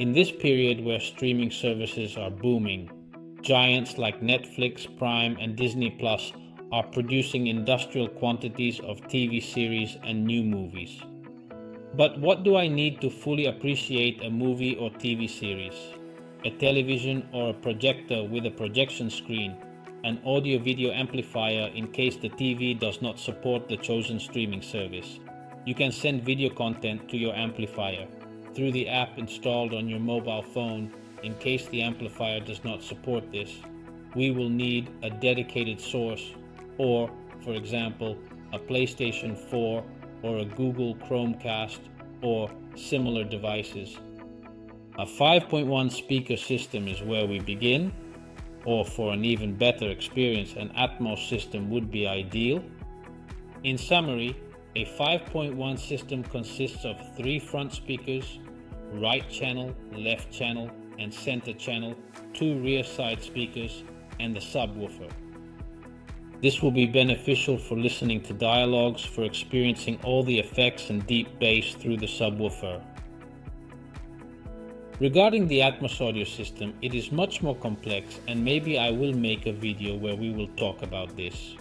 In this period where streaming services are booming, giants like Netflix, Prime, and Disney Plus are producing industrial quantities of TV series and new movies. But what do I need to fully appreciate a movie or TV series? A television or a projector with a projection screen, an audio-video amplifier in case the TV does not support the chosen streaming service. You can send video content to your amplifier through the app installed on your mobile phone in case the amplifier does not support this. We will need a dedicated source or, for example, a PlayStation 4 or a Google Chromecast or similar devices. A 5.1 speaker system is where we begin, or for an even better experience, an Atmos system would be ideal. In summary, a 5.1 system consists of 3 front speakers, right channel, left channel, and center channel, 2 rear side speakers, and the subwoofer. This will be beneficial for listening to dialogues, for experiencing all the effects and deep bass through the subwoofer. Regarding the Atmos audio system, it is much more complex, and maybe I will make a video where we will talk about this.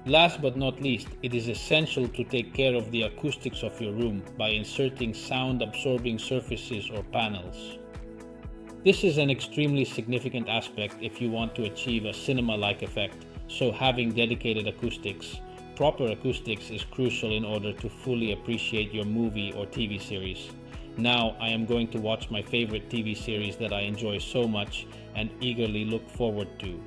Last but not least, it is essential to take care of the acoustics of your room by inserting sound-absorbing surfaces or panels. This is an extremely significant aspect if you want to achieve a cinema-like effect, so having dedicated acoustics, proper acoustics, is crucial in order to fully appreciate your movie or TV series. Now I am going to watch my favorite TV series that I enjoy so much and eagerly look forward to.